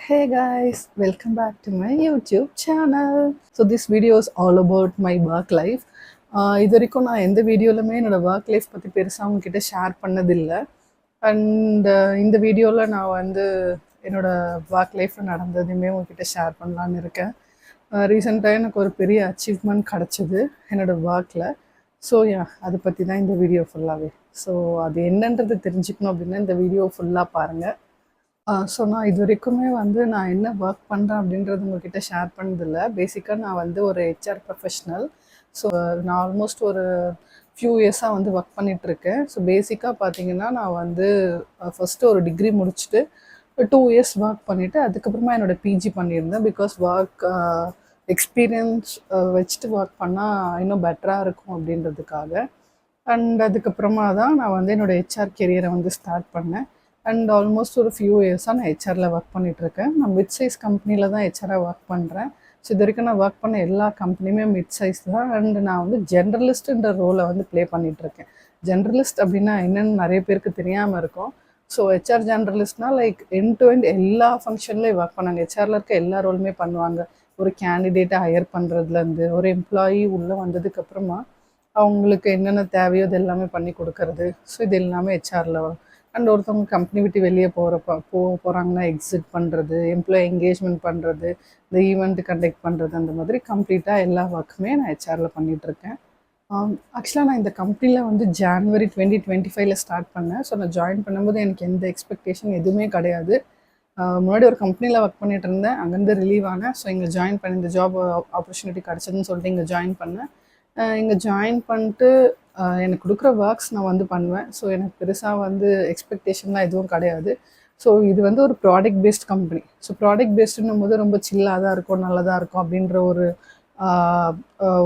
Hey guys, welcome back to my YouTube channel. So this video is all about my work life. இது வரைக்கும் நான் எந்த வீடியோலுமே என்னோட work life பற்றி பெருசாக அவங்கக்கிட்ட ஷேர் பண்ணதில்லை. அண்ட் இந்த வீடியோவில் நான் வந்து என்னோட ஒர்க் லைஃப்பில் நடந்ததையுமே உங்ககிட்ட ஷேர் பண்ணலான்னு இருக்கேன். ரீசெண்டாக எனக்கு ஒரு பெரிய அச்சீவ்மெண்ட் கிடச்சிது என்னோடய ஒர்க்கில். ஸோ அதை பற்றி தான் இந்த வீடியோ ஃபுல்லாகவே. ஸோ அது என்னன்றது தெரிஞ்சுக்கணும் அப்படின்னா இந்த வீடியோ ஃபுல்லாக பாருங்கள். ஸோ நான் இது வரைக்குமே வந்து நான் என்ன ஒர்க் பண்ணுறேன் அப்படின்றது உங்கள்கிட்ட ஷேர் பண்ணதில்லை. பேசிக்காக நான் வந்து ஒரு ஹெச்ஆர் ப்ரொஃபஷ்னல். ஸோ நான் ஆல்மோஸ்ட் ஒரு ஃபியூ இயர்ஸாக வந்து ஒர்க் பண்ணிகிட்ருக்கேன். ஸோ பேசிக்காக பார்த்தீங்கன்னா நான் வந்து ஃபஸ்ட்டு ஒரு டிகிரி முடிச்சுட்டு 2 இயர்ஸ் ஒர்க் பண்ணிவிட்டு அதுக்கப்புறமா என்னோடய பிஜி பண்ணியிருந்தேன். பிகாஸ் ஒர்க் எக்ஸ்பீரியன்ஸ் வச்சுட்டு ஒர்க் பண்ணால் இன்னும் பெட்டராக இருக்கும் அப்படின்றதுக்காக. அண்ட் அதுக்கப்புறமா தான் நான் வந்து என்னோடய ஹெச்ஆர் கெரியரை வந்து ஸ்டார்ட் பண்ணேன். அண்ட் ஆல்மோஸ்ட் ஒரு ஃபியூ இயர்ஸாக நான் ஹெச்ஆரில் ஒர்க் பண்ணிகிட்ருக்கேன். நான் மிட் சைஸ் கம்பெனியில் தான் ஹெச்ஆராக ஒர்க் பண்ணுறேன். ஸோ இது வரைக்கும் நான் ஒர்க் பண்ண எல்லா கம்பெனியுமே மிட் சைஸ் தான். அண்ட் நான் வந்து ஜென்ரலிஸ்ட்டுன்ற ரோலை வந்து ப்ளே பண்ணிகிட்ருக்கேன். ஜென்ரலிஸ்ட் அப்படின்னா என்னென்னு நிறைய பேருக்கு தெரியாமல் இருக்கும். ஸோ ஹெச்ஆர் ஜென்ரலிஸ்ட்னால் லைக் எண்ட் டு எண்ட் எல்லா ஃபங்க்ஷன்லேயும் ஒர்க் பண்ணாங்க. ஹெச்ஆரில் இருக்க எல்லா ரோலுமே பண்ணுவாங்க. ஒரு கேண்டிடேட்டை ஹையர் பண்ணுறதுலேருந்து ஒரு எம்ப்ளாயி உள்ளே வந்ததுக்கப்புறமா அவங்களுக்கு என்னென்ன தேவையோ அது எல்லாமே பண்ணி கொடுக்கறது. ஸோ இது எல்லாமே ஹெச்ஆரில் வரும். அண்ட் ஒருத்தவங்க கம்பெனி விட்டு வெளியே போகிறாங்கன்னா எக்ஸிட் பண்ணுறது, எம்ப்ளாயி என்கேஜ்மெண்ட் பண்ணுறது, இந்த ஈவெண்ட் கண்டக்ட் பண்ணுறது, அந்த மாதிரி கம்ப்ளீட்டாக எல்லா ஒர்க்குமே நான் ஹெச்ஆரில் பண்ணிகிட்ருக்கேன். ஆக்சுவலாக நான் இந்த கம்பெனியில் வந்து ஜான்வரி 2025 ஸ்டார்ட் பண்ணேன். ஸோ நான் ஜாயின் பண்ணும்போது எனக்கு எந்த எக்ஸ்பெக்டேஷன் எதுவுமே கிடையாது. முன்னாடி ஒரு கம்பெனியில் ஒர்க் பண்ணிகிட்டு இருந்தேன். அங்கேருந்து ரிலீவ் ஆனேன். ஸோ இங்கே ஜாயின் பண்ணி இந்த ஜாப் ஆப்பர்ச்சுனிட்டி கிடச்சதுன்னு சொல்லிட்டு இங்கே ஜாயின் பண்ணேன். இங்கே ஜாயின் பண்ணிட்டு எனக்கு கொடுக்குற ஒர்க்ஸ் நான் வந்து பண்ணுவேன். ஸோ எனக்கு பெருசாக வந்து எக்ஸ்பெக்டேஷன்லாம் எதுவும் கிடையாது. ஸோ இது வந்து ஒரு product based company. So product பேஸ்டுன்னும் போது ரொம்ப சில்லாக தான் இருக்கும், நல்லதாக இருக்கும் அப்படின்ற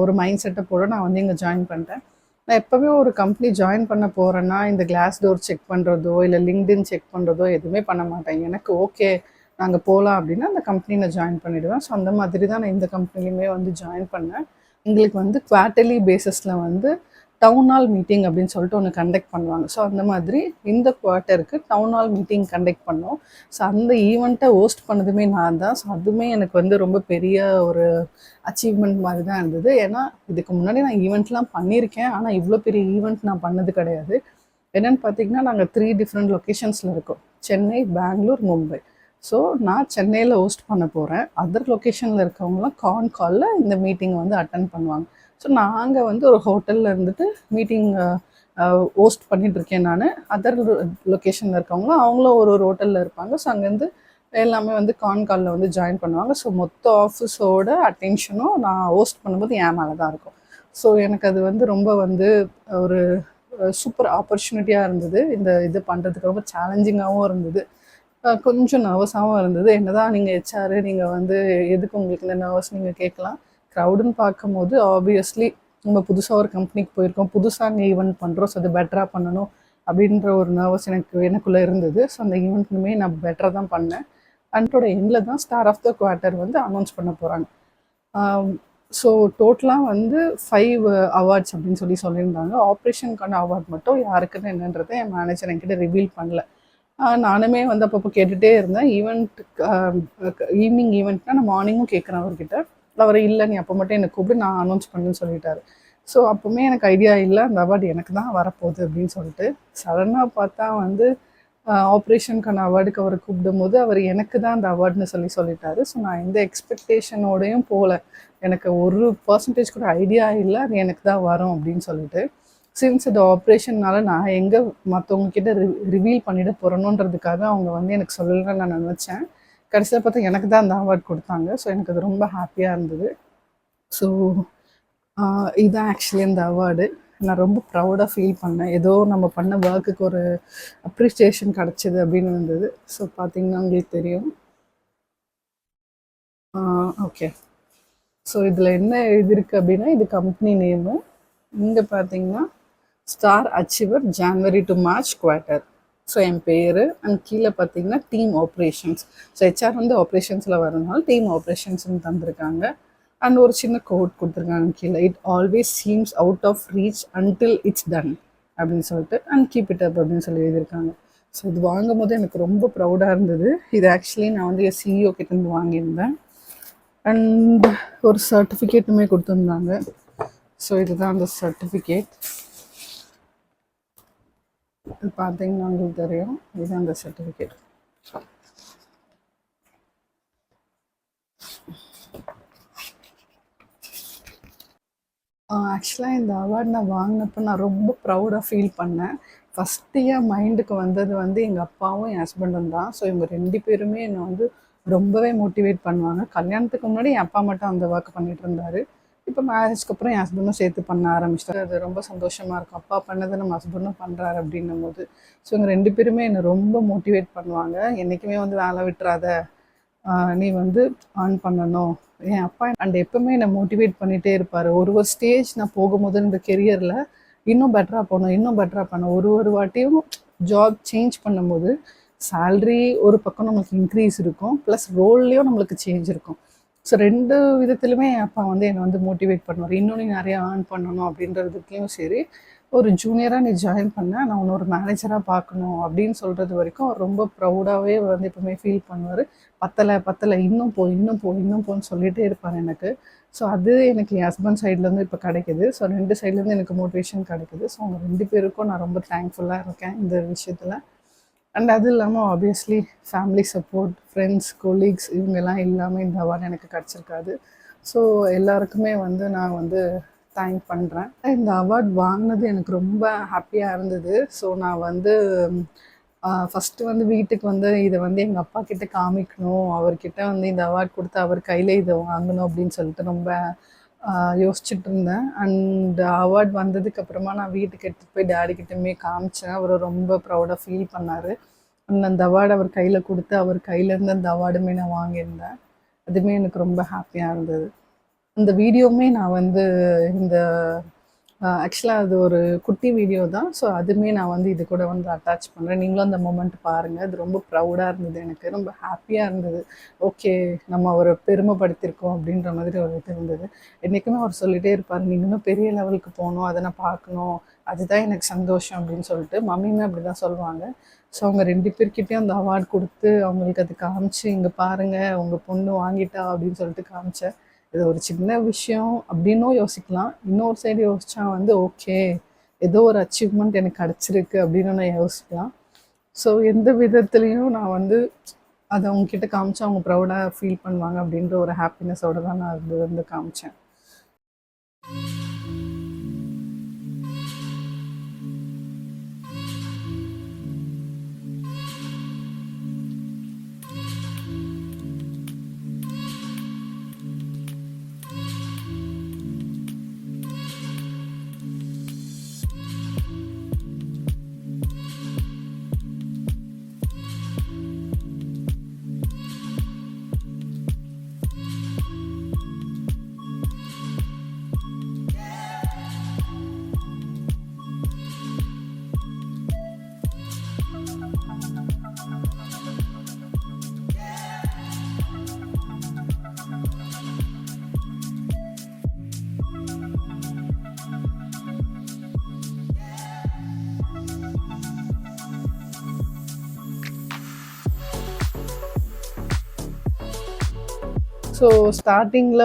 ஒரு மைண்ட் செட்டப்போடு நான் வந்து இங்கே ஜாயின் பண்ணிட்டேன். நான் எப்போவுமே ஒரு கம்பெனி ஜாயின் பண்ண போகிறேன்னா இந்த கிளாஸ் டோர் செக் பண்ணுறதோ இல்லை லிங்க்டின் செக் பண்ணுறதோ எதுவுமே பண்ண மாட்டேன். எனக்கு ஓகே நாங்கள் போகலாம் அப்படின்னா அந்த கம்பெனியில் ஜாயின் பண்ணிவிடுவேன். ஸோ அந்த மாதிரி தான் நான் இந்த கம்பெனிலையுமே வந்து ஜாயின் பண்ணேன். எங்களுக்கு வந்து குவார்ட்டர்லி பேசிஸில் வந்து டவுன் ஹால் மீட்டிங் அப்படின்னு சொல்லிட்டு ஒன்று கண்டக்ட் பண்ணுவாங்க. ஸோ அந்த மாதிரி இந்த குவார்ட்டருக்கு டவுன் ஹால் மீட்டிங் கண்டக்ட் பண்ணோம். ஸோ அந்த ஈவெண்ட்டை ஹோஸ்ட் பண்ணதுமே நான் தான். ஸோ அதுவுமே எனக்கு வந்து ரொம்ப பெரிய ஒரு அச்சீவ்மெண்ட் மாதிரி தான் இருந்தது. ஏன்னா இதுக்கு முன்னாடி நான் ஈவெண்ட்லாம் பண்ணியிருக்கேன், ஆனால் இவ்வளோ பெரிய ஈவெண்ட் நான் பண்ணது கிடையாது. என்னென்னு பார்த்தீங்கன்னா நாங்கள் 3 டிஃப்ரெண்ட் லொக்கேஷன்ஸில் இருக்கோம்: சென்னை, பெங்களூர், மும்பை. ஸோ நான் சென்னையில் ஹோஸ்ட் பண்ண போகிறேன். அதர் லொக்கேஷனில் இருக்கவங்களாம் காலில் இந்த மீட்டிங் வந்து அட்டன் பண்ணுவாங்க. ஸோ நாங்கள் வந்து ஒரு ஹோட்டலில் இருந்துட்டு மீட்டிங் ஹோஸ்ட் பண்ணிகிட்ருக்கேன் நான். அதர் லொக்கேஷனில் இருக்கவங்களும் அவங்களும் ஒரு ஹோட்டலில் இருப்பாங்க. ஸோ அங்கேருந்து எல்லாமே வந்து காலில் வந்து ஜாயின் பண்ணுவாங்க. ஸோ மொத்த ஆஃபீஸோட அட்டென்ஷனும் நான் ஹோஸ்ட் பண்ணும்போது என் மேலே தான் இருக்கும். ஸோ எனக்கு அது வந்து ரொம்ப வந்து ஒரு சூப்பர் ஆப்பர்ச்சுனிட்டியாக இருந்தது. இது பண்ணுறதுக்கு ரொம்ப சேலஞ்சிங்காகவும் இருந்தது, கொஞ்சம் நர்வஸாகவும் இருந்தது. என்னதான் நீங்கள் ஹெச்ஆர், நீங்கள் வந்து எதுக்கு உங்களுக்கு இந்த நர்வஸ் நீங்கள் கேட்கலாம். க்ரௌடுன்னு பார்க்கும்போது ஆப்வியஸ்லி நம்ம புதுசாக ஒரு கம்பெனிக்கு போயிருக்கோம், புதுசாக அங்கே ஈவெண்ட் பண்ணுறோம். ஸோ அது பெட்டராக பண்ணணும் அப்படின்ற ஒரு நர்வஸ் எனக்குள்ளே இருந்தது. ஸோ அந்த ஈவெண்ட்டுமே நான் பெட்டராக தான் பண்ணேன். அண்டோட எண்டில் தான் ஸ்டார் ஆஃப் த குவார்ட்டர் வந்து அனௌன்ஸ் பண்ண போகிறாங்க. ஸோ டோட்டலாக வந்து 5 அவார்ட்ஸ் அப்படின்னு சொல்லியிருந்தாங்க. ஆப்ரேஷனுக்கான அவார்ட் மட்டும் யாருக்குன்னு என்னன்றதை என் மேனேஜர் என்கிட்ட ரிவீல் பண்ணல. நானுமே வந்து அப்பப்போ கேட்டுகிட்டே இருந்தேன். ஈவினிங் ஈவெண்ட்னா நான் மார்னிங்கும் கேட்குறேன் அவர்கிட்ட. அவர் இல்லை, நீ அப்போ மட்டும் எனக்கு கூப்பிட்டு நான் அனௌன்ஸ் பண்ணுன்னு சொல்லிட்டாரு. ஸோ அப்போவுமே எனக்கு ஐடியா இல்லை அந்த அவார்டு எனக்கு தான் வரப்போகுது அப்படின்னு சொல்லிட்டு. சடனாக பார்த்தா வந்து ஆப்ரேஷனுக்கான அவார்டுக்கு அவர் கூப்பிடும்போது அவர் எனக்கு தான் அந்த அவார்டுன்னு சொல்லிட்டாரு. ஸோ நான் எந்த எக்ஸ்பெக்டேஷனோடையும் போகல. எனக்கு 1% கூட ஐடியா இல்லை அது எனக்கு தான் வரும் அப்படின்னு சொல்லிட்டு. சின்ஸ் இது ஆப்ரேஷன்னால நான் எங்கே மற்றவங்கக்கிட்ட ரிவீல் பண்ணிட போகிறேனுன்றதுக்காக அவங்க வந்து எனக்கு சொல்லலைன்னு நான் நினச்சேன். கடைசியில் பார்த்தா எனக்கு தான் அந்த அவார்ட் கொடுத்தாங்க. ஸோ எனக்கு அது ரொம்ப ஹாப்பியாக இருந்தது. ஸோ இதுதான் ஆக்சுவலி இந்த அவார்டு. நான் ரொம்ப ப்ரௌடாக ஃபீல் பண்ணேன். ஏதோ நம்ம பண்ண ஒர்க்குக்கு ஒரு அப்ரிசியேஷன் கிடச்சிது அப்படின்னு இருந்தது. ஸோ பார்த்தீங்கன்னா உங்களுக்கு தெரியும். ஓகே, ஸோ இதில் என்ன எழுதியிருக்கு அப்படின்னா இது கம்பெனி நேமு. இங்கே பார்த்தீங்கன்னா star achiever January to March quarter. So என் பேர் அண்ட் கீழே பார்த்தீங்கன்னா டீம் ஆப்ரேஷன்ஸ். ஸோ ஹெச்ஆர் வந்து ஆப்ரேஷன்ஸில் வரனால டீம் ஆப்ரேஷன்ஸ்னு தந்திருக்காங்க. அண்ட் ஒரு சின்ன கோட் கொடுத்துருக்காங்க கீழே: it always seems out of reach until it's done அப்படின்னு சொல்லிட்டு, அண்ட் கீப் இட் அப் அப்படின்னு சொல்லி எழுதியிருக்காங்க. ஸோ இது வாங்கும்போது எனக்கு ரொம்ப ப்ரௌடாக இருந்தது. இது ஆக்சுவலி நான் வந்து என் சிஇஓ கிட்டேருந்து வாங்கியிருந்தேன். அண்ட் ஒரு சர்டிஃபிகேட்டுமே கொடுத்துருந்தாங்க. ஸோ இதுதான் அந்த சர்டிஃபிகேட். இது பார்த்தீங்கன்னா உங்களுக்கு தெரியும், இதுதான் அந்த சர்டிஃபிகேட். ஆக்சுவலாக இந்த அவார்ட் நான் வாங்கினப்போ நான் ரொம்ப ப்ரௌடாக ஃபீல் பண்ணேன். ஃபஸ்ட்டு என் மைண்டுக்கு வந்தது வந்து எங்கள் அப்பாவும் என் ஹஸ்பண்டும் தான். ஸோ இவங்க 2 பேருமே என்னை வந்து ரொம்பவே மோட்டிவேட் பண்ணுவாங்க. கல்யாணத்துக்கு முன்னாடி என் அப்பா மட்டும் அந்த ஒர்க் பண்ணிகிட்டு இருந்தார். இப்போ மேரேஜ்க்கு அப்புறம் என் ஹஸ்பண்டும் சேர்த்து பண்ண ஆரம்பிச்சிட்டாரு. அது ரொம்ப சந்தோஷமாக இருக்கும். அப்பா பண்ணதை நம்ம ஹஸ்பண்டும் பண்ணுறாரு அப்படின்னும் போது. ஸோ இவங்க 2 பேருமே என்னை ரொம்ப மோட்டிவேட் பண்ணுவாங்க. என்றைக்குமே வந்து வேலை விட்டுறாத, நீ வந்து ஆன் பண்ணணும். என் அப்பா அண்ட் எப்பவுமே என்னை மோட்டிவேட் பண்ணிகிட்டே இருப்பார். ஒரு ஸ்டேஜ் நான் போகும்போது இந்த கெரியரில் இன்னும் பெட்டராக போகணும், இன்னும் பெட்டராக பண்ணணும். ஒரு வாட்டியும் ஜாப் சேஞ்ச் பண்ணும்போது சேல்ரி ஒரு பக்கம் நம்மளுக்கு இன்க்ரீஸ் இருக்கும், ப்ளஸ் ரோல்லையும் நம்மளுக்கு சேஞ்ச் இருக்கும். ஸோ 2 விதத்துலையுமே என் அப்பா வந்து என்னை வந்து மோட்டிவேட் பண்ணுவார். இன்னும் நீ நிறையா ஏர்ன் பண்ணணும் அப்படின்றதுலையும் சரி, ஒரு ஜூனியராக நீ ஜாயின் பண்ண, நான் உன்னை ஒரு மேனேஜராக பார்க்கணும் அப்படின்னு சொல்கிறது வரைக்கும் ரொம்ப ப்ரௌடாகவே வந்து எப்பவுமே ஃபீல் பண்ணுவார். பத்தலை இன்னும் போ இன்னும் போ இன்னும் போன்னு சொல்லிகிட்டே இருப்பார் எனக்கு. ஸோ அது எனக்கு என் ஹஸ்பண்ட் சைட்லேருந்து இப்போ கிடைக்குது. ஸோ 2 சைட்லேருந்து எனக்கு மோட்டிவேஷன் கிடைக்குது. ஸோ அவங்க 2 பேருக்கும் நான் ரொம்ப தேங்க்ஃபுல்லாக இருக்கேன் இந்த விஷயத்தில். அண்ட் அது இல்லாமல் obviously family support, friends, colleagues இவங்கெல்லாம் இல்லாமல் இந்த அவார்டு எனக்கு கிடச்சிருக்காது. ஸோ எல்லாருக்குமே வந்து நான் வந்து தேங்க் பண்ணுறேன். இந்த அவார்ட் வாங்கினது எனக்கு ரொம்ப ஹாப்பியாக இருந்தது. ஸோ நான் வந்து ஃபஸ்ட்டு வந்து வீட்டுக்கு வந்து இதை வந்து எங்கள் அப்பா கிட்ட காமிக்கணும், அவர்கிட்ட வந்து இந்த அவார்ட் கொடுத்து அவர் கையில் இதை வாங்கணும் அப்படின்னு சொல்லிட்டு ரொம்ப யோசிச்சுட்டு இருந்தேன். அண்ட் அவார்ட் வந்ததுக்கப்புறமா நான் வீட்டுக்கு எடுத்துகிட்டு போய் டேடிக்கிட்டமே காமிச்சேன். அவர் ரொம்ப ப்ரௌடாக ஃபீல் பண்ணார். அண்ட் அந்த அவார்டு அவர் கையில் கொடுத்து அவர் கையிலேருந்து அந்த அவார்டுமே நான் வாங்கியிருந்தேன். அதுவுமே எனக்கு ரொம்ப ஹாப்பியாக இருந்தது. அந்த வீடியோவுமே நான் வந்து இந்த ஆக்சுவலாக அது ஒரு குட்டி வீடியோ தான். ஸோ அதுவுமே நான் வந்து இது கூட வந்து அட்டாச் பண்ணுறேன். நீங்களும் அந்த மொமெண்ட் பாருங்கள். அது ரொம்ப ப்ரௌடாக இருந்தது, எனக்கு ரொம்ப ஹாப்பியாக இருந்தது. ஓகே, நம்ம அவரை பெருமைப்படுத்தியிருக்கோம் அப்படின்ற மாதிரி ஒரு இது இருந்தது. என்றைக்குமே அவர் சொல்லிகிட்டே இருப்பார், நீங்கள் இன்னும் பெரிய லெவலுக்கு போகணும், அதை நான் பார்க்கணும், அதுதான் எனக்கு சந்தோஷம் அப்படின்னு சொல்லிட்டு. மம்மியுமே அப்படி தான் சொல்லுவாங்க. ஸோ அவங்க 2 பேர்கிட்டையும் அந்த அவார்டு கொடுத்து அவங்களுக்கு அது காமிச்சு, இங்கே பாருங்கள் உங்கள் பொண்ணு வாங்கிட்டா அப்படின்னு சொல்லிட்டு காமிச்சேன். இது ஒரு சின்ன விஷயம் அப்படின்னும் யோசிக்கலாம். இன்னொரு சைடு யோசிச்சா வந்து ஓகே, ஏதோ ஒரு அச்சீவ்மெண்ட் எனக்கு கிடச்சிருக்கு அப்படின்னு நான் யோசிக்கலாம். ஸோ எந்த விதத்துலேயும் நான் வந்து அதை அவங்கக்கிட்ட காமிச்சா அவங்க ப்ரௌடாக ஃபீல் பண்ணுவாங்க அப்படின்ற ஒரு ஹாப்பினஸோடு தான் நான் அது வந்து காமிச்சேன். ஸோ ஸ்டார்டிங்கில்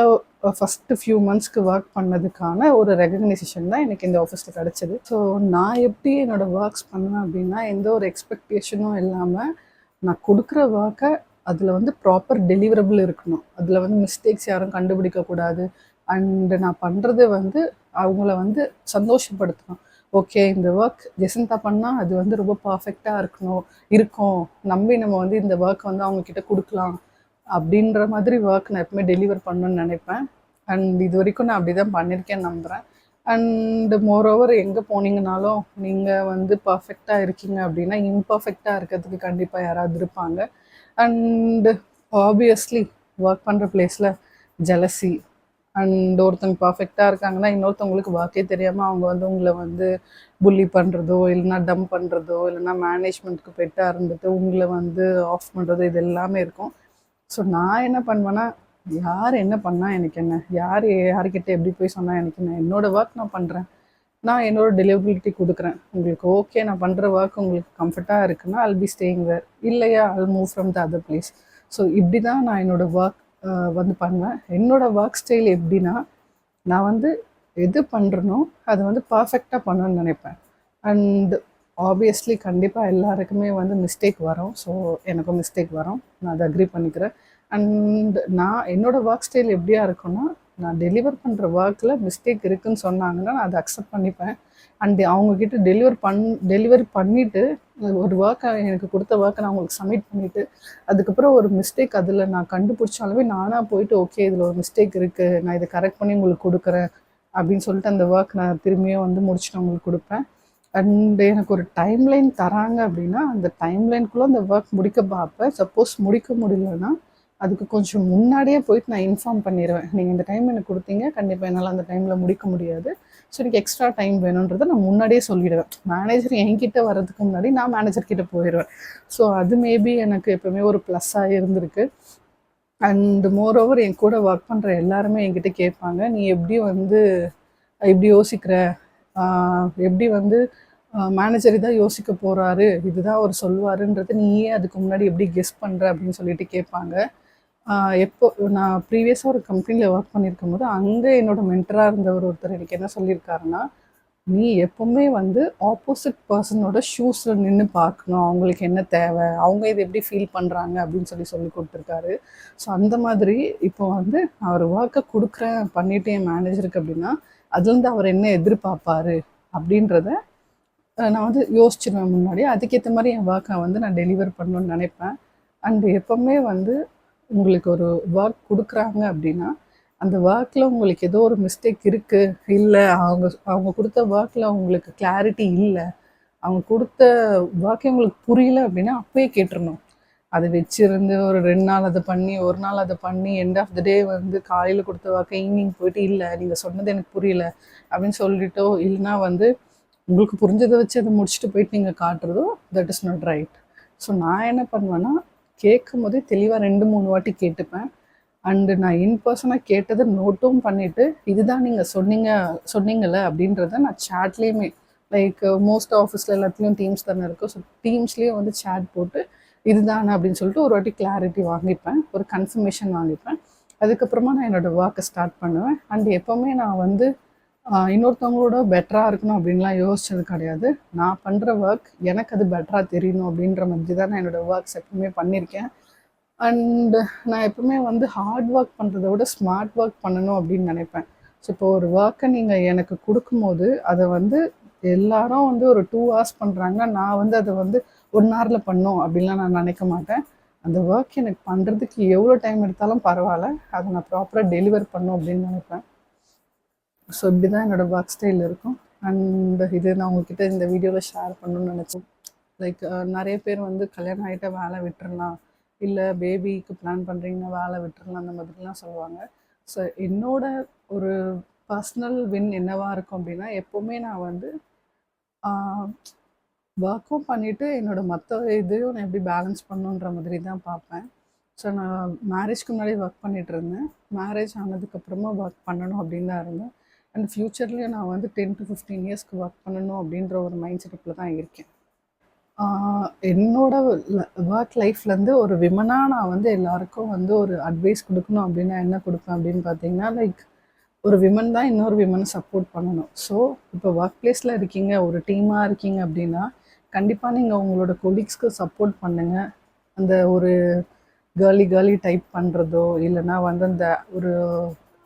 ஃபஸ்ட்டு ஃபியூ மந்த்ஸ்க்கு ஒர்க் பண்ணதுக்கான ஒரு ரெகக்னைசேஷன் தான் எனக்கு இந்த ஆஃபீஸில் கிடச்சிது. ஸோ நான் எப்படி என்னோடய ஒர்க்ஸ் பண்ணேன் அப்படின்னா, எந்த ஒரு எக்ஸ்பெக்டேஷனும் இல்லாமல் நான் கொடுக்குற ஒர்க்கை அதில் வந்து ப்ராப்பர் டெலிவரபிள் இருக்கணும். அதில் வந்து மிஸ்டேக்ஸ் யாரும் கண்டுபிடிக்கக்கூடாது. அண்டு நான் பண்ணுறது வந்து அவங்கள வந்து சந்தோஷப்படுத்தணும். ஓகே, இந்த ஒர்க் ஜெசந்தா பண்ணால் அது வந்து ரொம்ப பர்ஃபெக்டாக இருக்கும் நம்பி நம்ம வந்து இந்த ஒர்க் வந்து அவங்கக்கிட்ட கொடுக்கலாம் அப்படின்ற மாதிரி ஒர்க் நான் எப்பவுமே டெலிவர் பண்ணணும்னு நினைப்பேன். அண்ட் இது வரைக்கும் நான் அப்படி தான் பண்ணியிருக்கேன்னு நம்புகிறேன். அண்டு மோரோவர் எங்கே போனீங்கனாலும் நீங்கள் வந்து பர்ஃபெக்டாக இருக்கீங்க அப்படின்னா இம்பர்ஃபெக்டாக இருக்கிறதுக்கு கண்டிப்பாக யாராவது இருப்பாங்க. அண்டு ஆப்வியஸ்லி ஒர்க் பண்ணுற பிளேஸில் ஜெலசி அண்ட் ஒருத்தவங்க பர்ஃபெக்டாக இருக்காங்கன்னா இன்னொருத்தவங்களுக்கு ஒர்க்கே தெரியாமல் அவங்க வந்து உங்களை வந்து புல்லி பண்ணுறதோ, இல்லைனா டம்ப் பண்ணுறதோ, இல்லைனா மேனேஜ்மெண்ட்டுக்கு பெட்டாக இருந்துட்டு உங்களை வந்து ஆஃப் பண்ணுறதோ, இது எல்லாமே இருக்கும். ஸோ நான் என்ன பண்ணுவேன்னா, யார் என்ன பண்ணால் எனக்கு என்ன, யார்கிட்ட எப்படி போய் சொன்னால் எனக்கு என்ன, என்னோடய ஒர்க் நான் பண்ணுறேன். நான் என்னோட டெலிவபிலிட்டி கொடுக்குறேன். உங்களுக்கு ஓகே, நான் பண்ணுற ஒர்க் உங்களுக்கு கம்ஃபர்ட்டாக இருக்குன்னா I'll be staying there. இல்லையா I'll move from the other place. So இப்படி தான் நான் என்னோடய ஒர்க் வந்து பண்ணுவேன். என்னோடய ஒர்க் ஸ்டைல் எப்படின்னா, நான் வந்து எது பண்ணுறனோ அதை வந்து பர்ஃபெக்டாக பண்ணணும்னு நினைப்பேன். அண்ட் ஆப்வியஸ்லி கண்டிப்பாக எல்லாருக்குமே வந்து மிஸ்டேக் வரும். ஸோ எனக்கும் மிஸ்டேக் வரும், நான் அதை அக்ரி பண்ணிக்கிறேன். அண்ட் நான் என்னோடய ஒர்க் ஸ்டைல் எப்படியா இருக்குன்னா, நான் டெலிவர் பண்ணுற ஒர்க்கில் மிஸ்டேக் இருக்குதுன்னு சொன்னாங்கன்னா நான் அதை அக்செப்ட் பண்ணிப்பேன். அண்டு அவங்கக்கிட்ட டெலிவரி பண்ணிவிட்டு ஒரு ஒர்க்கை எனக்கு கொடுத்த ஒர்க்கை நான் அவங்களுக்கு சப்மிட் பண்ணிவிட்டு அதுக்கப்புறம் ஒரு மிஸ்டேக் அதில் நான் கண்டுபிடிச்சாலுமே நானாக போயிட்டு ஓகே இதில் ஒரு மிஸ்டேக் இருக்குது, நான் இதை கரெக்ட் பண்ணி உங்களுக்கு கொடுக்குறேன் அப்படின்னு சொல்லிட்டு அந்த ஒர்க் நான் திரும்பியும் வந்து முடிச்சுட்டு அவங்களுக்கு கொடுப்பேன். அண்டு எனக்கு ஒரு டைம்லைன் தராங்க அப்படின்னா அந்த டைம்லைனுக்குள்ளே அந்த ஒர்க் முடிக்க பார்ப்பேன். சப்போஸ் முடிக்க முடியலன்னா அதுக்கு கொஞ்சம் முன்னாடியே போயிட்டு நான் இன்ஃபார்ம் பண்ணிடுவேன். நீங்கள் இந்த டைம் எனக்கு கொடுத்தீங்க, கண்டிப்பாக என்னால் அந்த டைமில் முடிக்க முடியாது, ஸோ எனக்கு எக்ஸ்ட்ரா டைம் வேணுன்றதை நான் முன்னாடியே சொல்லிவிடுவேன். மேனேஜர் என்கிட்ட வர்றதுக்கு முன்னாடி நான் மேனேஜர்கிட்ட போயிடுவேன். ஸோ அது மேபி எனக்கு எப்போவுமே ஒரு ப்ளஸ்ஸாக இருந்திருக்கு. அண்டு மோரோவர் என் கூட ஒர்க் பண்ணுற எல்லாருமே என்கிட்ட கேட்பாங்க, நீ எப்படி வந்து இப்படி யோசிக்கிற, எப்படி வந்து மேனேஜர் இதான் யோசிக்க போகிறாரு, இதுதான் அவர் சொல்லுவாருன்றது நீயே அதுக்கு முன்னாடி எப்படி கெஸ் பண்ணுற அப்படின்னு சொல்லிட்டு கேட்பாங்க. எப்போ நான் ப்ரீவியஸாக ஒரு கம்பெனியில் ஒர்க் பண்ணியிருக்கும் போது அங்கே என்னோடய மென்டராக இருந்தவர் ஒருத்தர் எனக்கு என்ன சொல்லியிருக்காருன்னா, நீ எப்போவுமே வந்து ஆப்போசிட் பர்சனோட ஷூஸில் நின்று பார்க்கணும், அவங்களுக்கு என்ன தேவை, அவங்க இதை எப்படி ஃபீல் பண்ணுறாங்க அப்படின்னு சொல்லி கொடுத்துருக்காரு. ஸோ அந்த மாதிரி இப்போ வந்து நான் ஒரு ஒர்க்கை கொடுக்குறேன் பண்ணிவிட்டு என் மேனேஜருக்கு அப்படின்னா அதுலேருந்து அவர் என்ன எதிர்பார்ப்பார் அப்படின்றத நான் வந்து யோசிச்சிருவேன் முன்னாடி. அதுக்கேற்ற மாதிரி என் ஒர்க்கை வந்து நான் டெலிவர் பண்ணணுன்னு நினைப்பேன். அண்டு எப்போவுமே வந்து உங்களுக்கு ஒரு ஒர்க் கொடுக்குறாங்க அப்படின்னா அந்த ஒர்க்கில் உங்களுக்கு ஏதோ ஒரு மிஸ்டேக் இருக்குது, இல்லை அவங்க கொடுத்த ஒர்க்கில் உங்களுக்கு கிளாரிட்டி இல்லை, அவங்க கொடுத்த ஒர்க்கே உங்களுக்கு புரியல அப்படின்னா அப்போயே கேட்டுருணும். அதை வச்சுருந்து ஒரு 2 நாள் அதை பண்ணி, ஒரு நாள் அதை பண்ணி, எண்ட் ஆஃப் த டே வந்து காலையில் கொடுத்த ஒர்க்கை ஈவினிங் போயிட்டு இல்லை நீங்கள் சொன்னது எனக்கு புரியல அப்படின்னு சொல்லிட்டோ, இல்லைனா வந்து உங்களுக்கு புரிஞ்சதை வச்சு அதை முடிச்சுட்டு போயிட்டு நீங்கள் காட்டுறதோ that is not right. So நான் என்ன பண்ணுவேன்னா, கேட்கும் போதே தெளிவாக 2-3 வாட்டி கேட்டுப்பேன். அண்டு நான் இன்பர்சனாக கேட்டதை நோட்டும் பண்ணிவிட்டு இதுதான் நீங்கள் சொன்னீங்கல்ல அப்படின்றத நான் சேட்லேயுமே, லைக் மோஸ்ட் ஆஃபீஸில் எல்லாத்துலேயும் டீம்ஸ் தானே இருக்கும், ஸோ டீம்ஸ்லேயும் வந்து சேட் போட்டு இதுதானே அப்படின்னு சொல்லிட்டு ஒரு வாட்டி கிளாரிட்டி வாங்கிப்பேன், ஒரு கன்ஃபர்மேஷன் வாங்கிப்பேன். அதுக்கப்புறமா நான் என்னோடய ஒர்க்கை ஸ்டார்ட் பண்ணுவேன். அண்ட் எப்போவுமே நான் வந்து இன்னொருத்தவங்களோட பெட்டராக இருக்கணும் அப்படின்லாம் யோசிச்சது கிடையாது. நான் பண்ணுற ஒர்க் எனக்கு அது பெட்டராக தெரியணும் அப்படின்ற மாதிரி தான் நான் என்னோடய ஒர்க்ஸ் எப்பவுமே பண்ணியிருக்கேன். அண்டு நான் எப்பவுமே வந்து ஹார்ட் ஒர்க் பண்ணுறத விட ஸ்மார்ட் ஒர்க் பண்ணணும் அப்படின்னு நினைப்பேன். ஸோ இப்போ ஒரு ஒர்க்கை நீங்கள் எனக்கு கொடுக்கும்போது அதை வந்து எல்லாரும் வந்து ஒரு 2 hours பண்ணுறாங்கன்னா நான் வந்து அதை வந்து 1 hourல பண்ணணும் அப்படின்லாம் நான் நினைக்க மாட்டேன். அந்த ஒர்க் எனக்கு பண்ணுறதுக்கு எவ்வளோ டைம் எடுத்தாலும் பரவாயில்ல, அதை நான் ப்ராப்பராக டெலிவர் பண்ணணும் அப்படின்னு நினைப்பேன். ஸோ இப்படி தான் என்னோடய ஒர்க் ஸ்டைல் இருக்கும். அண்ட் இது நான் உங்ககிட்ட இந்த வீடியோவில் ஷேர் பண்ணணும்னு நினச்சேன். லைக் நிறைய பேர் வந்து கல்யாணம் ஆகிட்ட வேலை விட்டுறலாம், இல்லை பேபிக்கு பிளான் பண்ணுறீங்கன்னா வேலை விட்டுறலாம், அந்த மாதிரிலாம் சொல்லுவாங்க. ஸோ என்னோட ஒரு பர்சனல் வின் என்னவாக இருக்கும் அப்படின்னா, எப்போவுமே நான் வந்து ஒர்க்கும் பண்ணிவிட்டு என்னோடய மற்ற இதையும் நான் எப்படி பேலன்ஸ் பண்ணணுன்ற மாதிரி தான் பார்ப்பேன். ஸோ நான் மேரேஜ்க்கு முன்னாடி ஒர்க் பண்ணிகிட்டு இருந்தேன். மேரேஜ் ஆனதுக்கப்புறமா ஒர்க் பண்ணணும் அப்படின்னு தான் இருந்தேன். அண்ட் ஃப்யூச்சர்லேயும் நான் வந்து 10 to 15 இயர்ஸ்க்கு ஒர்க் பண்ணணும் அப்படின்ற ஒரு மைண்ட் செட்டப்பில் தான் இருக்கேன். என்னோட ஒர்க் லைஃப்லேருந்து ஒரு விமனாக நான் வந்து எல்லாருக்கும் வந்து ஒரு அட்வைஸ் கொடுக்கணும் அப்படின்னா என்ன கொடுப்பேன் அப்படின்னு பார்த்தீங்கன்னா, லைக் ஒரு விமன் தான் இன்னொரு விமனை சப்போர்ட் பண்ணணும். ஸோ இப்போ ஒர்க் பிளேஸில் இருக்கீங்க, ஒரு டீமாக இருக்கீங்க அப்படின்னா கண்டிப்பாக நீங்கள் உங்களோட கொலீக்ஸ்க்கு சப்போர்ட் பண்ணுங்கள். அந்த ஒரு கேர்லி டைப் பண்ணுறதோ இல்லைனா வந்து அந்த ஒரு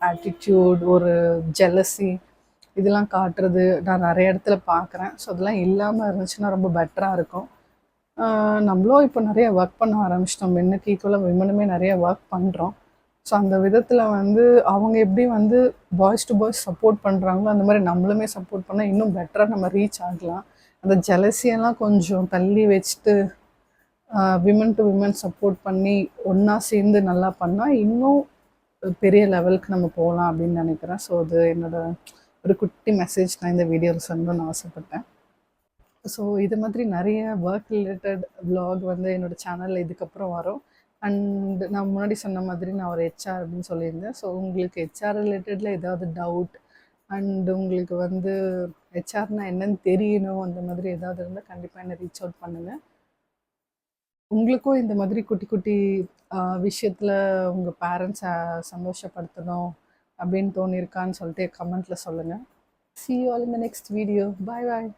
ஆட்டிடியூட், ஒரு ஜெலசி இதெல்லாம் காட்டுறது நான் நிறைய இடத்துல பார்க்குறேன். ஸோ அதெல்லாம் இல்லாமல் இருந்துச்சுன்னா ரொம்ப பெட்டராக இருக்கும். நம்மளும் இப்போ நிறைய ஒர்க் பண்ண ஆரம்பிச்சிட்டோம், மென்னுக்கு ஈக்குவலாக விமனுமே நிறைய ஒர்க் பண்ணுறோம். ஸோ அந்த விதத்தில் வந்து அவங்க எப்படி வந்து பாய்ஸ் டு பாய்ஸ் சப்போர்ட் பண்ணுறாங்களோ அந்த மாதிரி நம்மளுமே சப்போர்ட் பண்ணால் இன்னும் பெட்டராக நம்ம ரீச் ஆகலாம். அந்த ஜெலசியெல்லாம் கொஞ்சம் தள்ளி வச்சுட்டு விமன் டு விமன் சப்போர்ட் பண்ணி ஒன்றா சேர்ந்து நல்லா பண்ணால் இன்னும் பெரிய லெவலுக்கு நம்ம போகலாம் அப்படின்னு நினைக்கிறேன். ஸோ அது என்னோடய ஒரு குட்டி மெசேஜ் நான் இந்த வீடியோவில் சொல்லணும்னு ஆசைப்பட்டேன். ஸோ இது மாதிரி நிறைய ஒர்க் ரிலேட்டட் விலாக் வந்து என்னோடய சேனலில் இதுக்கப்புறம் வரும். அண்ட் நான் முன்னாடி சொன்ன மாதிரி நான் ஒரு ஹெச்ஆர் அப்படின்னு சொல்லியிருந்தேன். ஸோ உங்களுக்கு ஹெச்ஆர் ரிலேட்டடில் ஏதாவது டவுட் அண்ட் உங்களுக்கு வந்து ஹெச்ஆர்னா என்னன்னு தெரியணும், அந்த மாதிரி ஏதாவது இருந்தால் கண்டிப்பாக என்ன ரீச் அவுட் பண்ணுங்கள். உங்களுக்கும் இந்த மாதிரி குட்டி குட்டி விஷயத்தில் உங்கள் பேரண்ட்ஸை சந்தோஷப்படுத்தணும் அப்படின்னு தோணியிருக்கான்னு சொல்லிட்டு கமெண்ட்டில் சொல்லுங்கள். See you all in the next video. Bye bye.